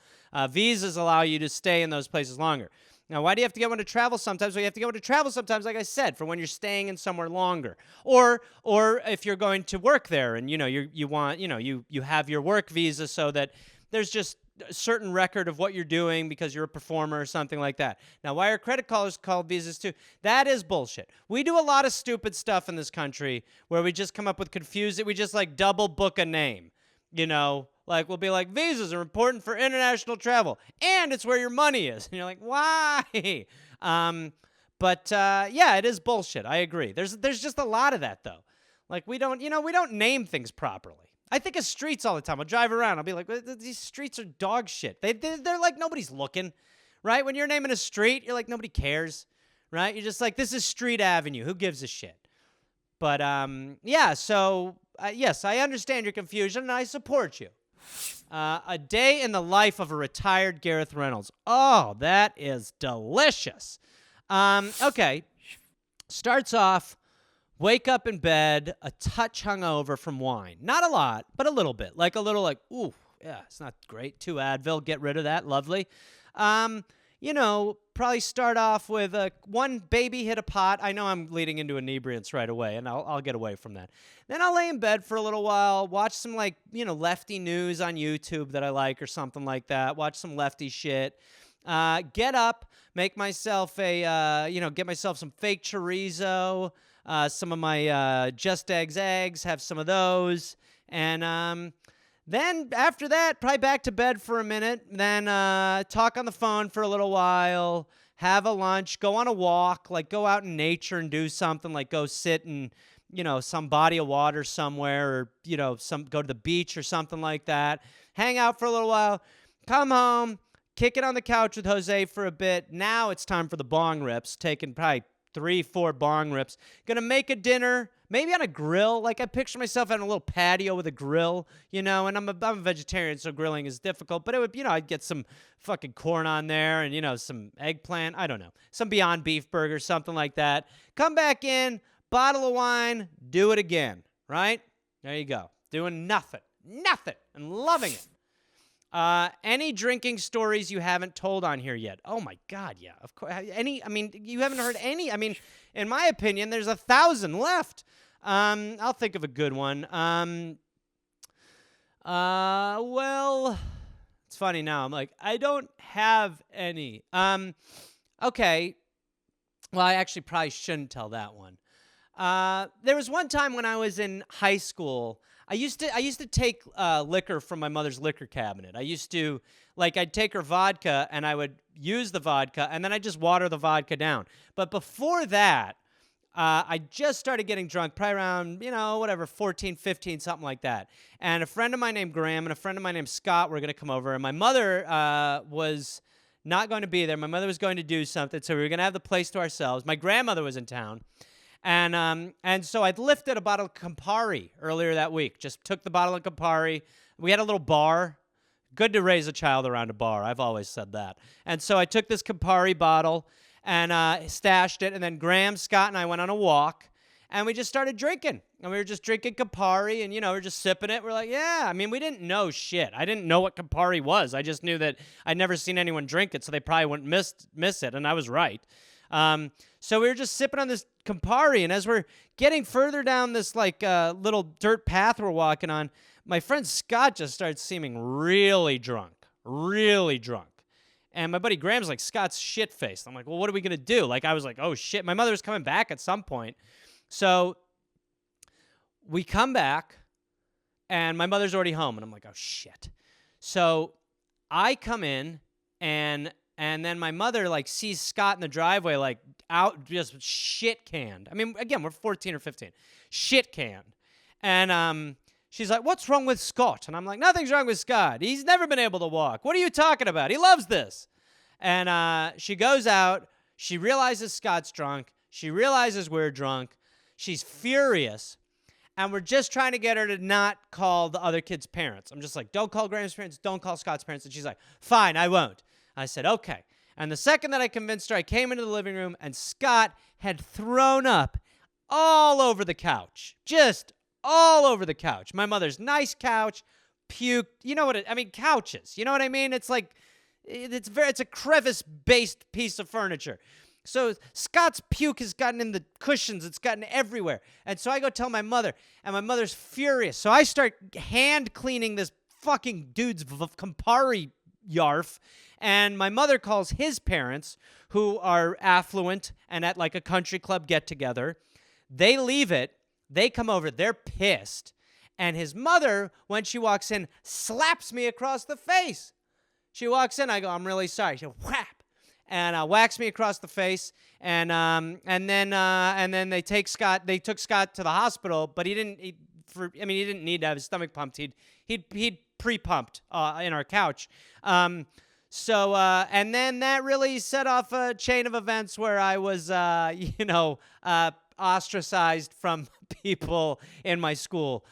Visas allow you to stay in those places longer. Now, why do you have to get one to travel sometimes? Well, you have to get one to travel sometimes, like I said, for when you're staying in somewhere longer, or if you're going to work there, and you have your work visa so that there's just a certain record of what you're doing because you're a performer or something like that. Now, why are credit cards called visas too? That is bullshit. We do a lot of stupid stuff in this country where we just come up with we just like double book a name, Like, we'll be like, visas are important for international travel, and it's where your money is. And you're like, why? Yeah, it is bullshit. I agree. There's just a lot of that, though. Like, we don't name things properly. I think of streets all the time. I'll drive around. I'll be like, these streets are dog shit. They're like, nobody's looking, right? When you're naming a street, you're like, nobody cares, right? You're just like, this is Street Avenue. Who gives a shit? But, yes, I understand your confusion, and I support you. A day in the life of a retired Gareth Reynolds. Oh, that is delicious. Okay. Starts off, wake up in bed, a touch hungover from wine. Not a lot, but a little bit. Like a little ooh, yeah, it's not great. 2 Advil, get rid of that. Lovely. Probably start off with 1 baby hit a pot. I know I'm leading into inebriance right away, and I'll get away from that. Then I'll lay in bed for a little while, watch some lefty news on YouTube that I like or something like that. Watch some lefty shit. Get up, make myself get myself some fake chorizo, some of my Just eggs, have some of those, and then after that, probably back to bed for a minute, then talk on the phone for a little while, have a lunch, go on a walk, like go out in nature and do something, like go sit in, some body of water somewhere, or, go to the beach or something like that, hang out for a little while, come home, kick it on the couch with José for a bit. Now it's time for the bong rips, taking probably 3-4 bong rips. Gonna make a dinner, maybe on a grill. Like, I picture myself on a little patio with a grill, and I'm a vegetarian, so grilling is difficult, but it would, I'd get some fucking corn on there and, some eggplant, I don't know, some Beyond Beef burger, something like that. Come back in, bottle of wine, do it again, right? There you go. Doing nothing, and loving it. Any drinking stories you haven't told on here yet? Oh my God, yeah, of course. You haven't heard any. In my opinion, there's 1,000 left. I'll think of a good one. Well, it's funny now. I'm like, I don't have any. Okay. Well, I actually probably shouldn't tell that one. There was one time when I was in high school. I used to take liquor from my mother's liquor cabinet. I'd take her vodka and I would use the vodka and then I'd just water the vodka down. But before that, I just started getting drunk, probably around, 14, 15, something like that. And a friend of mine named Graham and a friend of mine named Scott were going to come over. And my mother was not going to be there. My mother was going to do something, so we were going to have the place to ourselves. My grandmother was in town. And so I'd lifted a bottle of Campari earlier that week. Just took the bottle of Campari. We had a little bar. Good to raise a child around a bar. I've always said that. And so I took this Campari bottle and stashed it. And then Graham, Scott, and I went on a walk. And we just started drinking. And we were just drinking Campari. And, we were just sipping it. We're like, yeah. We didn't know shit. I didn't know what Campari was. I just knew that I'd never seen anyone drink it. So they probably wouldn't miss it. And I was right. So we were just sipping on this Campari, and as we're getting further down this little dirt path we're walking on, my friend Scott just starts seeming really drunk. And my buddy Graham's like, Scott's shit-faced. I'm like, well, what are we going to do? I was like, oh, shit. My mother was coming back at some point. So we come back, and my mother's already home, and I'm like, oh, shit. So I come in, and then my mother, sees Scott in the driveway, out just shit-canned. Again, we're 14 or 15. Shit-canned. And she's like, what's wrong with Scott? And I'm like, nothing's wrong with Scott. He's never been able to walk. What are you talking about? He loves this. And she goes out. She realizes Scott's drunk. She realizes we're drunk. She's furious. And we're just trying to get her to not call the other kid's parents. I'm just like, don't call Graham's parents. Don't call Scott's parents. And she's like, fine, I won't. I said, okay. And the second that I convinced her, I came into the living room, and Scott had thrown up all over the couch. Just all over the couch. My mother's nice couch, puked. You know what couches. You know what I mean? It's it's a crevice-based piece of furniture. So Scott's puke has gotten in the cushions. It's gotten everywhere. And so I go tell my mother, and my mother's furious. So I start hand cleaning this fucking dude's Campari yarf. And my mother calls his parents, who are affluent and at a country club get-together. They leave it. They come over. They're pissed. And his mother, when she walks in, slaps me across the face. She walks in. I go, I'm really sorry. She goes, whap. And whacks me across the face. And then they took Scott to the hospital, but he didn't need to have his stomach pumped. He'd pre-pumped in our couch. So and then that really set off a chain of events where I was, ostracized from people in my school,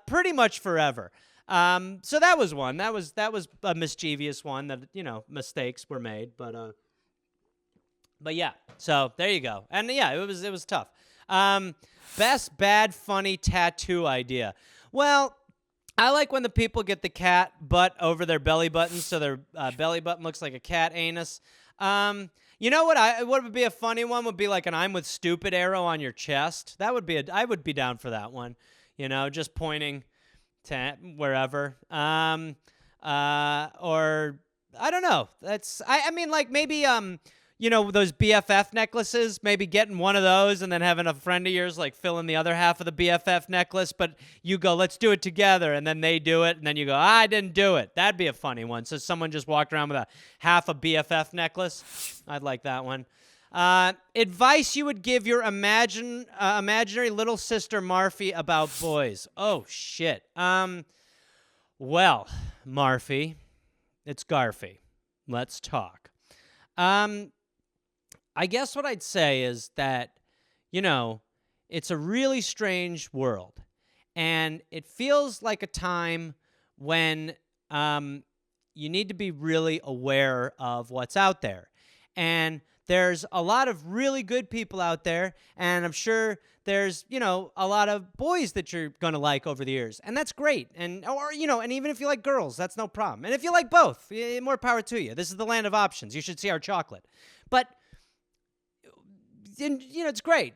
pretty much forever. So that was one. That was a mischievous one that, mistakes were made, but yeah. So there you go. And yeah, it was tough. Best bad funny tattoo idea. Well, I like when the people get the cat butt over their belly button, so their belly button looks like a cat anus. You know what would be a funny one would be an I'm with stupid arrow on your chest. I would be down for that one. Just pointing to wherever. Or I don't know. Maybe those BFF necklaces, maybe getting one of those and then having a friend of yours fill in the other half of the BFF necklace, but you go, let's do it together, and then they do it, and then you go, I didn't do it. That'd be a funny one. So someone just walked around with a half a BFF necklace. I'd like that one. Advice you would give your imaginary little sister Marfie about boys. Oh, shit. Well, Marfie, it's Garfie. Let's talk. I guess what I'd say is that, it's a really strange world. And it feels like a time when you need to be really aware of what's out there. And there's a lot of really good people out there, and I'm sure there's, a lot of boys that you're going to like over the years, and that's great. And even if you like girls, that's no problem. And if you like both, more power to you. This is the land of options. You should see our chocolate. But it's great.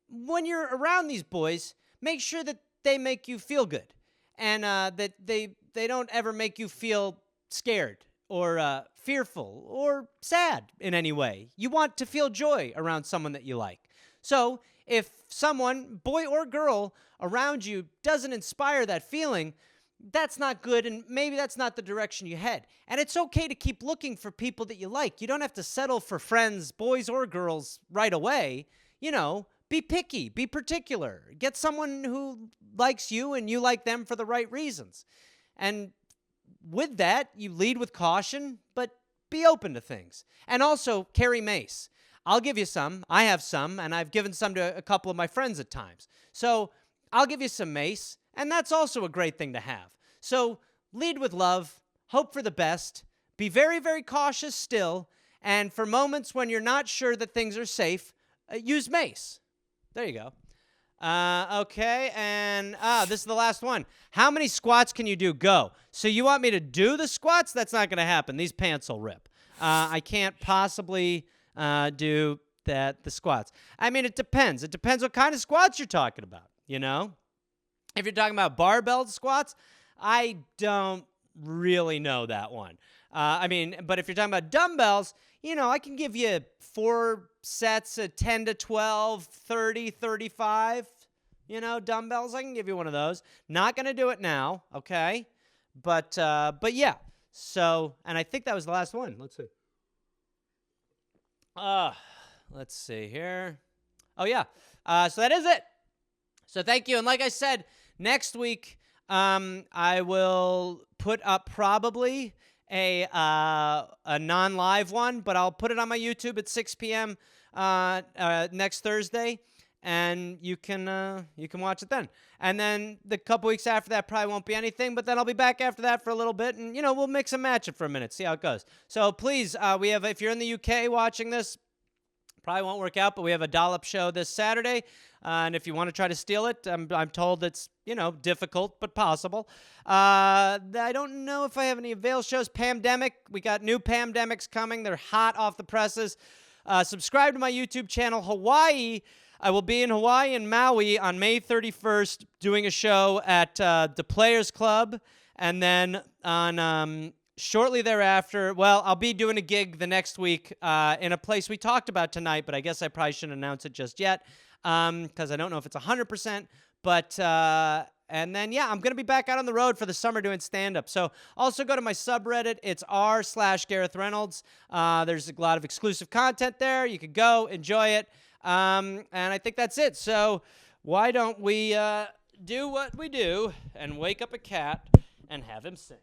When you're around these boys, make sure that they make you feel good, and that they don't ever make you feel scared or fearful or sad in any way. You want to feel joy around someone that you like. So if someone, boy or girl, around you doesn't inspire that feeling, that's not good, and maybe that's not the direction you head. And it's okay to keep looking for people that you like. You don't have to settle for friends, boys or girls, right away. Be picky, be particular. Get someone who likes you and you like them for the right reasons. And with that, you lead with caution, but be open to things. And also, carry mace. I'll give you some. I have some, and I've given some to a couple of my friends at times. So I'll give you some mace, and that's also a great thing to have. So lead with love, hope for the best, be very, very cautious still, and for moments when you're not sure that things are safe, use mace. There you go. Okay, and this is the last one. How many squats can you do? Go. So you want me to do the squats? That's not going to happen. These pants will rip. I can't possibly do the squats. I mean, it depends. It depends what kind of squats you're talking about, If you're talking about barbell squats, I don't really know that one. But if you're talking about dumbbells, I can give you 4 sets of 10 to 12, 30, 35, dumbbells. I can give you one of those. Not going to do it now, okay? But yeah. So, and I think that was the last one. Let's see. Let's see here. Oh, yeah. So that is it. So thank you. And like I said, next week, I will put up probably a non-live one, but I'll put it on my YouTube at 6 p.m. Next Thursday, and you can watch it then. And then the couple weeks after that probably won't be anything, but then I'll be back after that for a little bit, and we'll mix and match it for a minute, see how it goes. So please, if you're in the UK watching this, probably won't work out, but we have a dollop show this Saturday. And if you want to try to steal it, I'm told it's, difficult, but possible. I don't know if I have any avail shows. Pamdemic, we got new Pamdemics coming. They're hot off the presses. Subscribe to my YouTube channel, Hawaii. I will be in Hawaii and Maui on May 31st doing a show at the Players Club. And then on shortly thereafter, I'll be doing a gig the next week in a place we talked about tonight, but I guess I probably shouldn't announce it just yet. Because I don't know if it's 100%, but, and then, I'm going to be back out on the road for the summer doing stand-up. So also go to my subreddit. It's r/Gareth Reynolds. There's a lot of exclusive content there. You could go, enjoy it. And I think that's it. So why don't we do what we do and wake up a cat and have him sing?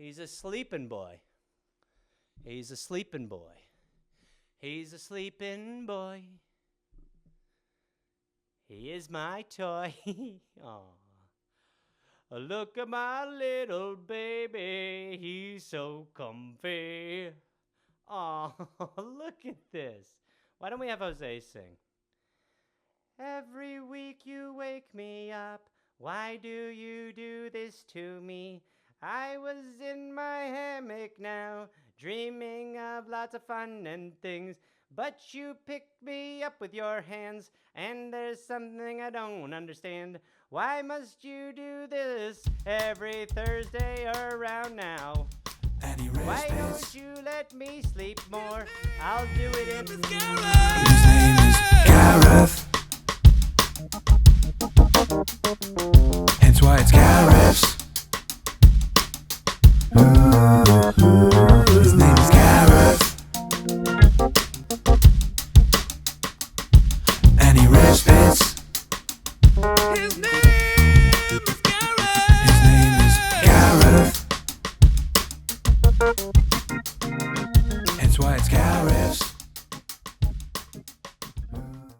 He's a sleeping boy. He's a sleeping boy. He's a sleeping boy. He is my toy. Aw. Look at my little baby. He's so comfy. Aw, look at this. Why don't we have José sing? Every week you wake me up. Why do you do this to me? I was in my hammock now, dreaming of lots of fun and things. But you picked me up with your hands, and there's something I don't understand. Why must you do this every Thursday around now? Why don't you let me sleep more? I'll do it in His name is Gareth. Hence why it's Gareth's. His name is Gareth, and he rips bits. His name is Gareth. His name is Gareth. it's Gareth.